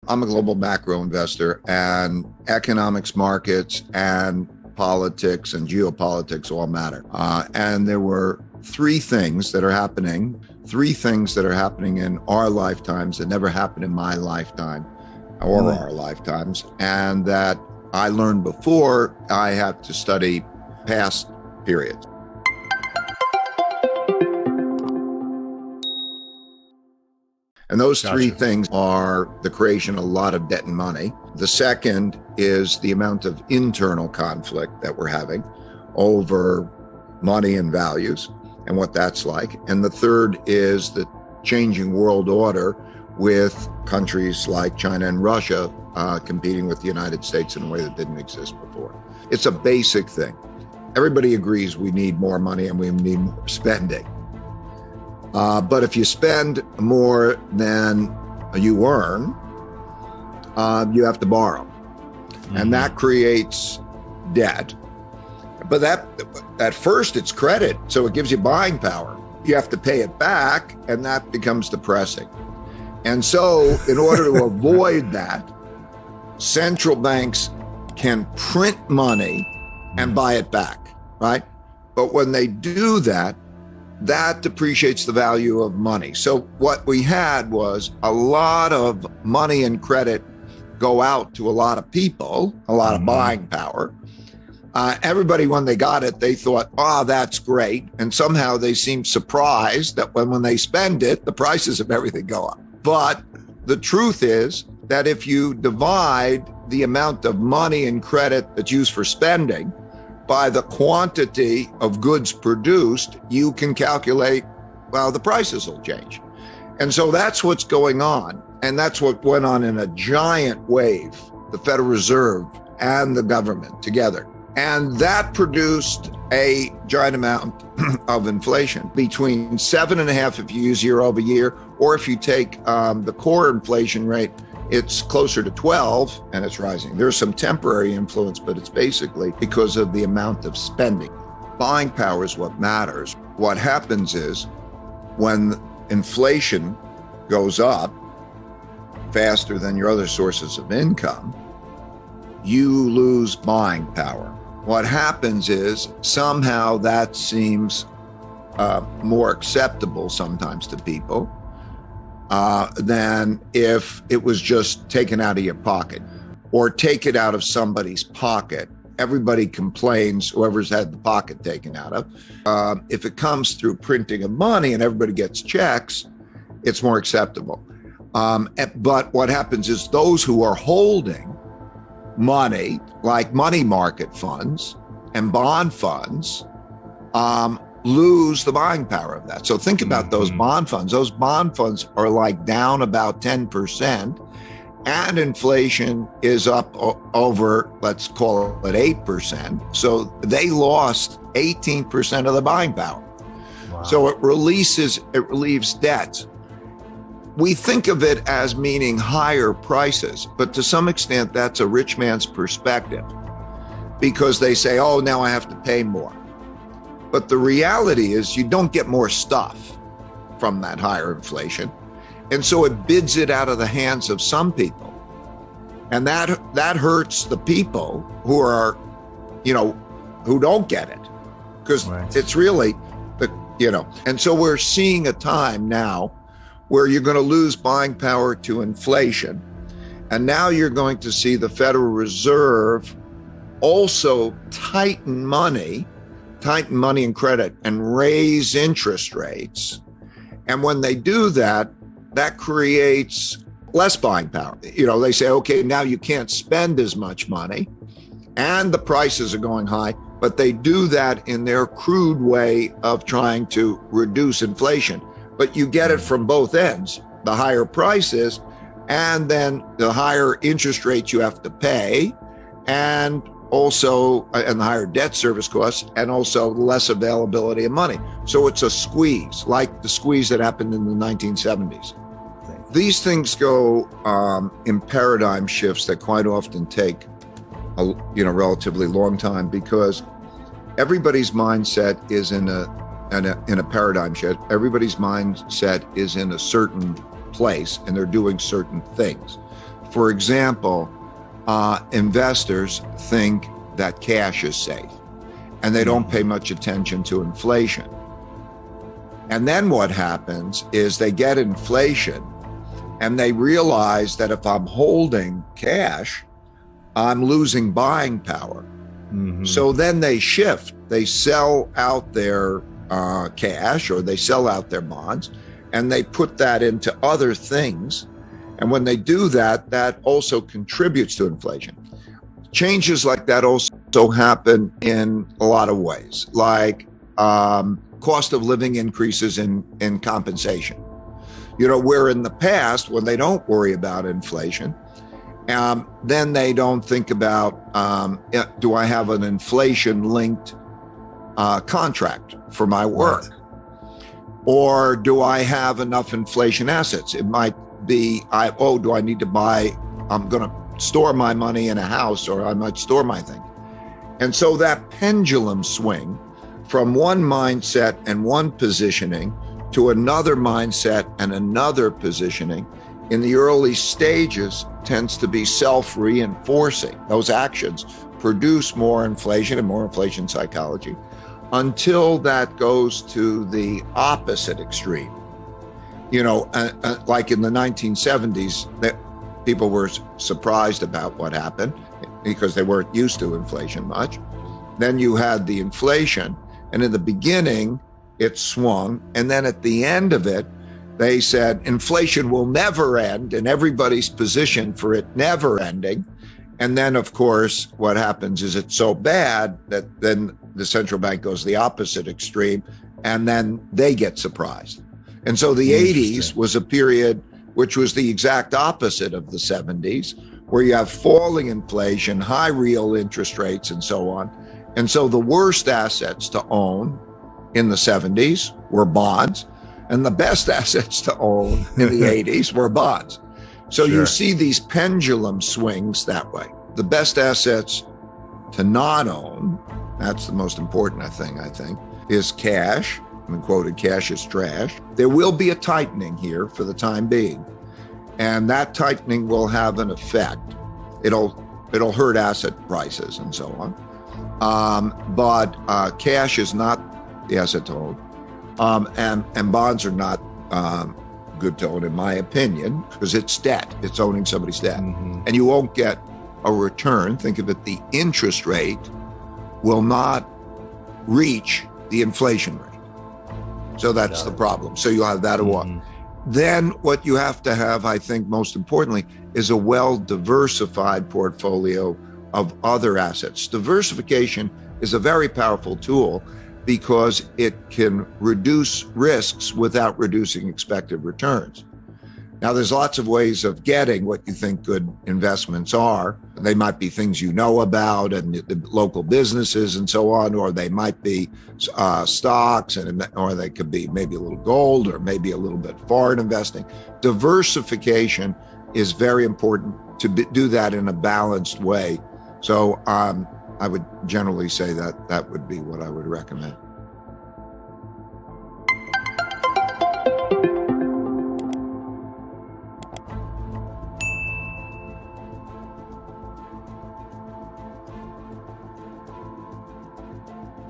I'm a global macro investor, and economics, markets, and politics and geopolitics all matter. And there were three things that are happening in our lifetimes that never happened in my lifetime or our lifetimes, and that I learned before I had to study past periods. And those three things are the creation of a lot of debt and money. The second is the amount of internal conflict that we're having over money and values and what that's like. And the third is the changing world order with countries like China and Russia competing with the United States in a way that didn't exist before. It's a basic thing. Everybody agrees we need more money and we need more spending. But if you spend more than you earn, you have to borrow. And that creates debt. But at first it's credit, so it gives you buying power. You have to pay it back, and that becomes depressing. And so in order to avoid that, central banks can print money and buy it back, right? But when they do that, that depreciates the value of money. So what we had was a lot of money and credit go out to a lot of people, a lot of buying power. Everybody, when they got it, they thought, that's great. And somehow they seemed surprised that when they spend it, the prices of everything go up. But the truth is that if you divide the amount of money and credit that's used for spending by the quantity of goods produced, you can calculate, the prices will change. And so that's what's going on. And that's what went on in a giant wave, the Federal Reserve and the government together. And that produced a giant amount of inflation, between 7.5% if you use year over year, or if you take the core inflation rate, it's closer to 12 and it's rising. There's some temporary influence, but it's basically because of the amount of spending. Buying power is what matters. What happens is when inflation goes up faster than your other sources of income, you lose buying power. What happens is somehow that seems more acceptable sometimes to people than if it was just taken out of your pocket or take it out of somebody's pocket. Everybody complains, whoever's had the pocket taken out of. If it comes through printing of money and everybody gets checks, it's more acceptable. But what happens is those who are holding money, like money market funds and bond funds, lose the buying power of that. So think about those bond funds. Those bond funds are like down about 10%, and inflation is up over, let's call it 8%. So they lost 18% of the buying power. Wow. So it relieves debt. We think of it as meaning higher prices, but to some extent that's a rich man's perspective, because they say, now I have to pay more. But the reality is you don't get more stuff from that higher inflation. And so it bids it out of the hands of some people. And that hurts the people who are, who don't get it. Because it's really, and so we're seeing a time now where you're going to lose buying power to inflation. And now you're going to see the Federal Reserve also tighten money and credit and raise interest rates. And when they do that, that creates less buying power. They say, okay, now you can't spend as much money and the prices are going high, but they do that in their crude way of trying to reduce inflation. But you get it from both ends, the higher prices and then the higher interest rates you have to pay, and the higher debt service costs, and also less availability of money. So it's a squeeze, like the squeeze that happened in the 1970s. These things go in paradigm shifts that quite often take a relatively long time, because everybody's mindset is in a paradigm shift. Everybody's mindset is in a certain place and they're doing certain things. For example, investors think that cash is safe, and they don't pay much attention to inflation. And then what happens is they get inflation, and they realize that if I'm holding cash, I'm losing buying power. So then they shift. They sell out their cash, or they sell out their bonds, and they put that into other things. And when they do that, that also contributes to inflation. Changes like that also happen in a lot of ways, like cost of living increases in compensation. Where in the past, when they don't worry about inflation, then they don't think about, do I have an inflation-linked contract for my work? Right. Or do I have enough inflation assets? It might be, do I need to buy, I'm going to store my money in a house, or I might store my thing. And so that pendulum swing from one mindset and one positioning to another mindset and another positioning in the early stages tends to be self-reinforcing. Those actions produce more inflation and more inflation psychology until that goes to the opposite extreme. Like in the 1970s, that people were surprised about what happened because they weren't used to inflation much. Then you had the inflation, and in the beginning, it swung. And then at the end of it, they said inflation will never end, and everybody's positioned for it never ending. And then, of course, what happens is it's so bad that then the central bank goes the opposite extreme, and then they get surprised. And so the 80s was a period which was the exact opposite of the 70s, where you have falling inflation, high real interest rates, and so on. And so the worst assets to own in the 70s were bonds, and the best assets to own in the 80s were bonds. So you see these pendulum swings that way. The best assets to not own, that's the most important thing, I think, is cash. And quoted, cash is trash. There will be a tightening here for the time being, and that tightening will have an effect. It'll hurt asset prices and so on. But cash is not the asset to own, and bonds are not good to own, in my opinion, because it's debt. It's owning somebody's debt, and you won't get a return. Think of it: the interest rate will not reach the inflation rate. So that's the problem. So you'll have that one. Then what you have to have, I think most importantly, is a well-diversified portfolio of other assets. Diversification is a very powerful tool because it can reduce risks without reducing expected returns. Now, there's lots of ways of getting what you think good investments are. They might be things you know about and the local businesses and so on, or they might be stocks, or they could be maybe a little gold, or maybe a little bit foreign investing. Diversification is very important to do that in a balanced way. So I would generally say that would be what I would recommend.